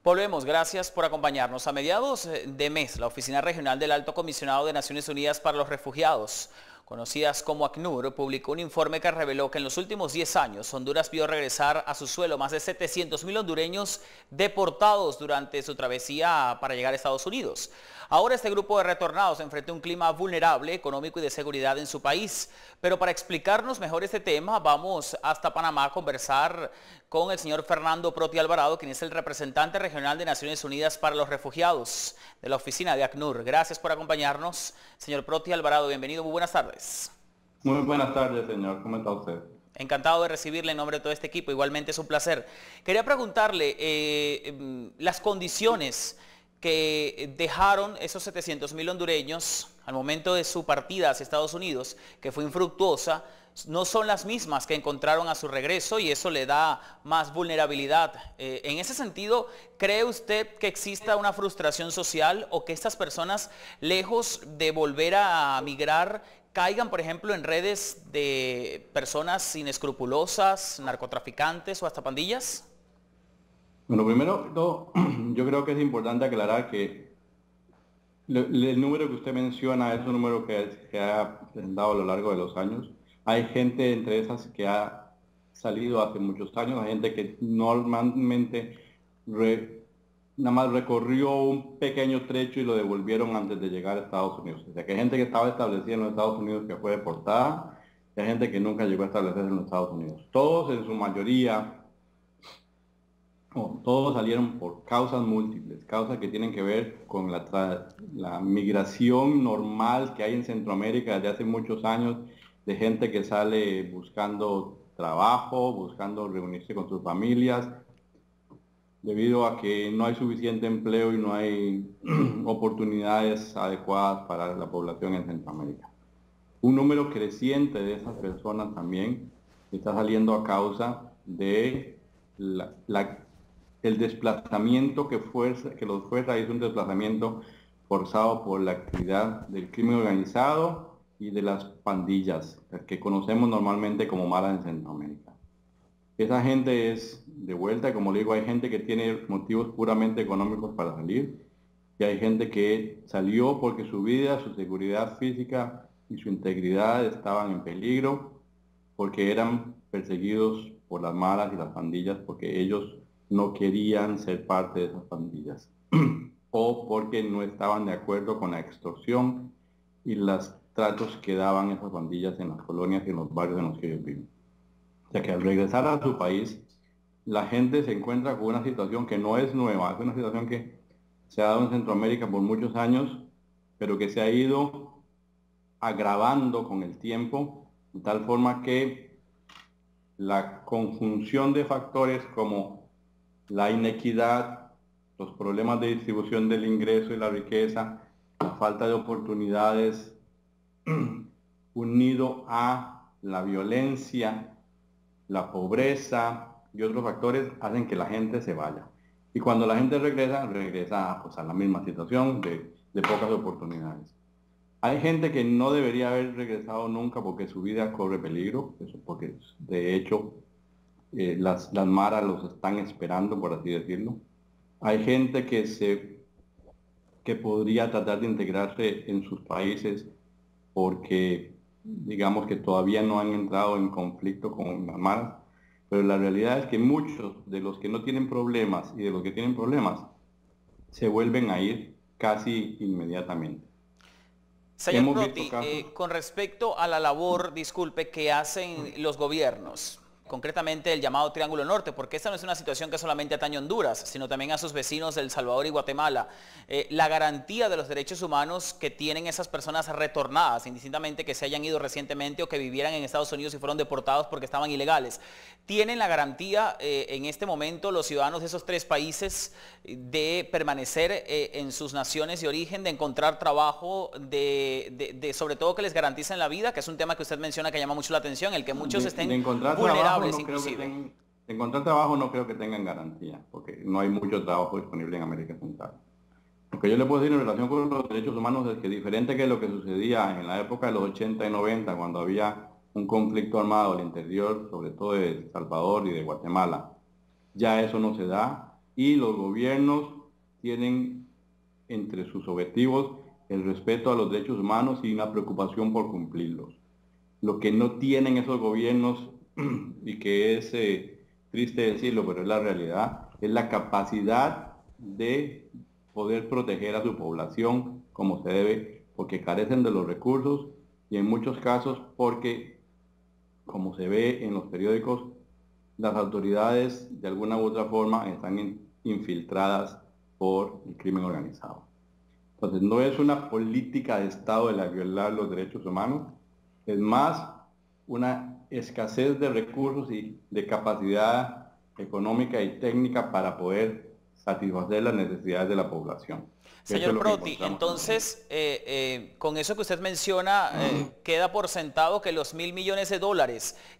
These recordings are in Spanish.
Volvemos, gracias por acompañarnos. A mediados de mes, la Oficina Regional del Alto Comisionado de Naciones Unidas para los Refugiados, conocidas como ACNUR, publicó un informe que reveló que en los últimos 10 años Honduras vio regresar a su suelo más de 700.000 hondureños deportados durante su travesía para llegar a Estados Unidos. Ahora este grupo de retornados enfrenta un clima vulnerable, económico y de seguridad en su país. Pero para explicarnos mejor este tema, vamos hasta Panamá a conversar con el señor Fernando Proti Alvarado, quien es el representante regional de Naciones Unidas para los Refugiados de la oficina de ACNUR. Gracias por acompañarnos, señor Proti Alvarado. Bienvenido, muy buenas tardes. Muy buenas tardes, señor. ¿Cómo está usted? Encantado de recibirle en nombre de todo este equipo. Igualmente es un placer. Quería preguntarle las condiciones que dejaron esos 700.000 hondureños al momento de su partida hacia Estados Unidos, que fue infructuosa, no son las mismas que encontraron a su regreso y eso le da más vulnerabilidad. En ese sentido, ¿cree usted que exista una frustración social o que estas personas, lejos de volver a migrar, caigan, por ejemplo, en redes de personas inescrupulosas, narcotraficantes o hasta pandillas? Bueno, primero, yo creo que es importante aclarar que el número que usted menciona es un número que ha presentado a lo largo de los años. Hay gente entre esas que ha salido hace muchos años, hay gente que normalmente nada más recorrió un pequeño trecho y lo devolvieron antes de llegar a Estados Unidos. O sea, que hay gente que estaba establecida en los Estados Unidos que fue deportada, y hay gente que nunca llegó a establecerse en los Estados Unidos. Todos en su mayoría, todos salieron por causas múltiples, causas que tienen que ver con la migración normal que hay en Centroamérica desde hace muchos años, de gente que sale buscando trabajo, buscando reunirse con sus familias, debido a que no hay suficiente empleo y no hay oportunidades adecuadas para la población en Centroamérica. Un número creciente de esas personas también está saliendo a causa de el desplazamiento que los fuerza, es un desplazamiento forzado por la actividad del crimen organizado y de las pandillas, que conocemos normalmente como maras en Centroamérica. Esa gente es de vuelta, como le digo, hay gente que tiene motivos puramente económicos para salir, y hay gente que salió porque su vida, su seguridad física y su integridad estaban en peligro, porque eran perseguidos por las maras y las pandillas, porque ellos no querían ser parte de esas pandillas o porque no estaban de acuerdo con la extorsión y los tratos que daban esas pandillas en las colonias y en los barrios en los que ellos viven. O sea que al regresar a su país, la gente se encuentra con una situación que no es nueva, es una situación que se ha dado en Centroamérica por muchos años, pero que se ha ido agravando con el tiempo, de tal forma que la conjunción de factores como la inequidad, los problemas de distribución del ingreso y la riqueza, la falta de oportunidades, unido a la violencia, la pobreza y otros factores, hacen que la gente se vaya. Y cuando la gente regresa pues, a la misma situación de pocas oportunidades. Hay gente que no debería haber regresado nunca porque su vida corre peligro, porque de hecho las maras los están esperando, por así decirlo. Hay gente que podría tratar de integrarse en sus países porque, digamos que todavía no han entrado en conflicto con las maras, pero la realidad es que muchos de los que no tienen problemas y de los que tienen problemas se vuelven a ir casi inmediatamente. Señor Proti, con respecto a la labor, disculpe, que hacen los gobiernos, concretamente el llamado Triángulo Norte, porque esta no es una situación que solamente atañe a Honduras, sino también a sus vecinos de El Salvador y Guatemala. La garantía de los derechos humanos que tienen esas personas retornadas, indistintamente que se hayan ido recientemente o que vivieran en Estados Unidos y fueron deportados porque estaban ilegales. ¿Tienen la garantía en este momento los ciudadanos de esos tres países de permanecer en sus naciones de origen, de encontrar trabajo, sobre todo que les garanticen la vida, que es un tema que usted menciona que llama mucho la atención, el que muchos estén vulnerables? Encontrar trabajo no creo que tengan garantía, porque no hay mucho trabajo disponible en América Central. Lo que yo le puedo decir en relación con los derechos humanos es que diferente que lo que sucedía en la época de los 80 y 90, cuando había un conflicto armado al interior, sobre todo de El Salvador y de Guatemala, ya eso no se da. y los gobiernos tienen entre sus objetivos el respeto a los derechos humanos y una preocupación por cumplirlos. Lo que no tienen esos gobiernos, y que es triste decirlo, pero es la realidad, es la capacidad de poder proteger a su población como se debe, porque carecen de los recursos y en muchos casos porque, como se ve en los periódicos, las autoridades de alguna u otra forma están infiltradas por el crimen organizado. Entonces no es una política de Estado de la violar los derechos humanos, es más una escasez de recursos y de capacidad económica y técnica para poder satisfacer las necesidades de la población. Señor Proti, entonces, con eso que usted menciona, queda por sentado que los $1.000 millones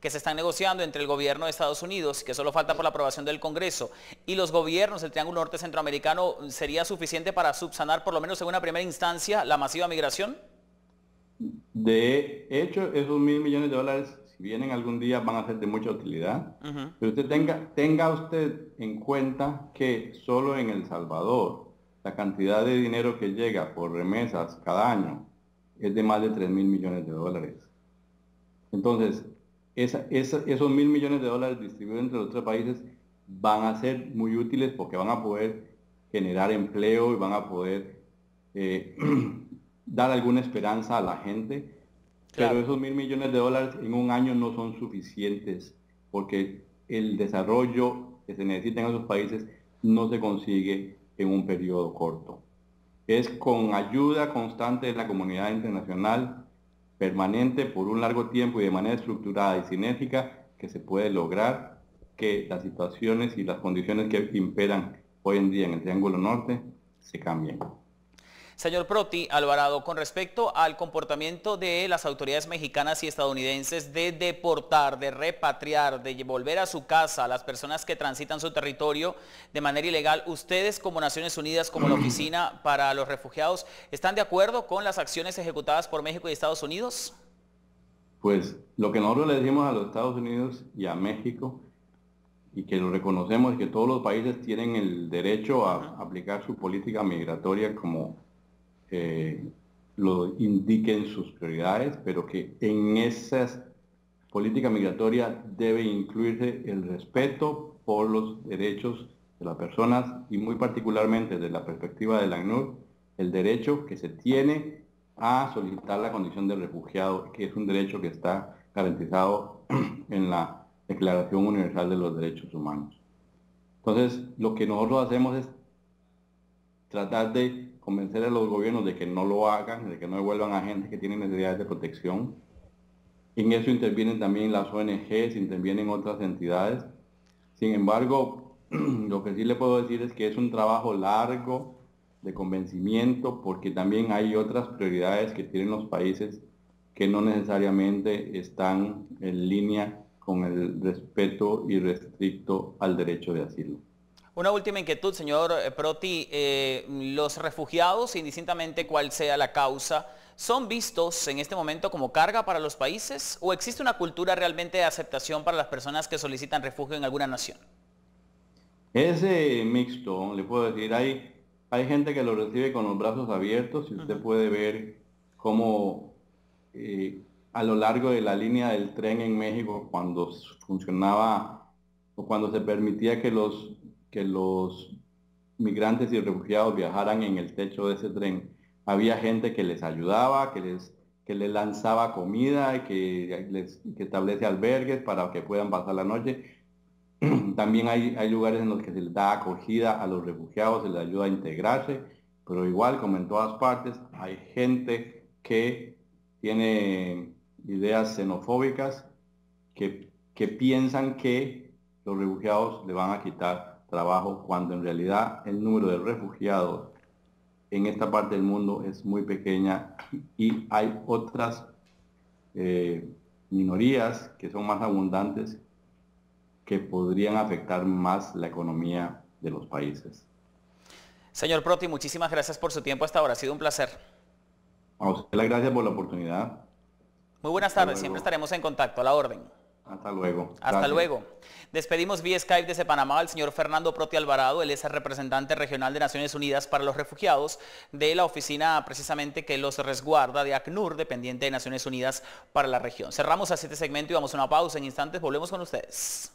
que se están negociando entre el gobierno de Estados Unidos, que solo falta por la aprobación del Congreso, y los gobiernos del Triángulo Norte Centroamericano, ¿sería suficiente para subsanar, por lo menos en una primera instancia, la masiva migración? De hecho, esos $1.000 millones, si vienen algún día, van a ser de mucha utilidad. Pero usted tenga usted en cuenta que solo en El Salvador, la cantidad de dinero que llega por remesas cada año es de más de $3.000 millones. Entonces, esos $1.000 millones distribuidos entre los tres países van a ser muy útiles porque van a poder generar empleo y van a poder dar alguna esperanza a la gente. Claro. Pero esos $1.000 millones en un año no son suficientes porque el desarrollo que se necesita en esos países no se consigue en un periodo corto. Es con ayuda constante de la comunidad internacional, permanente por un largo tiempo y de manera estructurada y cinética, que se puede lograr que las situaciones y las condiciones que imperan hoy en día en el Triángulo Norte se cambien. Señor Proti, Alvarado, con respecto al comportamiento de las autoridades mexicanas y estadounidenses de deportar, de repatriar, de volver a su casa a las personas que transitan su territorio de manera ilegal, ¿ustedes como Naciones Unidas, como la Oficina para los Refugiados, están de acuerdo con las acciones ejecutadas por México y Estados Unidos? Pues lo que nosotros le decimos a los Estados Unidos y a México, y que lo reconocemos, es que todos los países tienen el derecho a aplicar su política migratoria como lo indiquen sus prioridades, pero que en esas políticas migratorias debe incluirse el respeto por los derechos de las personas y muy particularmente desde la perspectiva del ACNUR, el derecho que se tiene a solicitar la condición de refugiado, que es un derecho que está garantizado en la Declaración Universal de los Derechos Humanos. Entonces, lo que nosotros hacemos es tratar de convencer a los gobiernos de que no lo hagan, de que no devuelvan a gente que tiene necesidades de protección. En eso intervienen también las ONGs, intervienen otras entidades. Sin embargo, lo que sí le puedo decir es que es un trabajo largo de convencimiento, porque también hay otras prioridades que tienen los países que no necesariamente están en línea con el respeto irrestricto al derecho de asilo. Una última inquietud, señor Proti. Los refugiados, indistintamente cuál sea la causa, ¿son vistos en este momento como carga para los países o existe una cultura realmente de aceptación para las personas que solicitan refugio en alguna nación? Es mixto, le puedo decir. Hay gente que lo recibe con los brazos abiertos y usted puede ver cómo a lo largo de la línea del tren en México, cuando funcionaba o cuando se permitía que los migrantes y refugiados viajaran en el techo de ese tren, había gente que les ayudaba, que les lanzaba comida y que establece albergues para que puedan pasar la noche. También hay lugares en los que se les da acogida a los refugiados, se les ayuda a integrarse, pero igual, como en todas partes, hay gente que tiene ideas xenofóbicas, que piensan que los refugiados le van a quitar trabajo, cuando en realidad el número de refugiados en esta parte del mundo es muy pequeña y hay otras minorías que son más abundantes que podrían afectar más la economía de los países. Señor Proti, muchísimas gracias por su tiempo hasta ahora, ha sido un placer. A usted las gracias por la oportunidad. Muy buenas tardes, siempre estaremos en contacto, a la orden. Hasta luego. Hasta Gracias. luego. Despedimos vía Skype desde Panamá al señor Fernando Proti Alvarado. Él es el representante regional de Naciones Unidas para los Refugiados de la oficina precisamente que los resguarda de ACNUR, dependiente de Naciones Unidas para la región. Cerramos así este segmento y vamos a una pausa. En instantes volvemos con ustedes.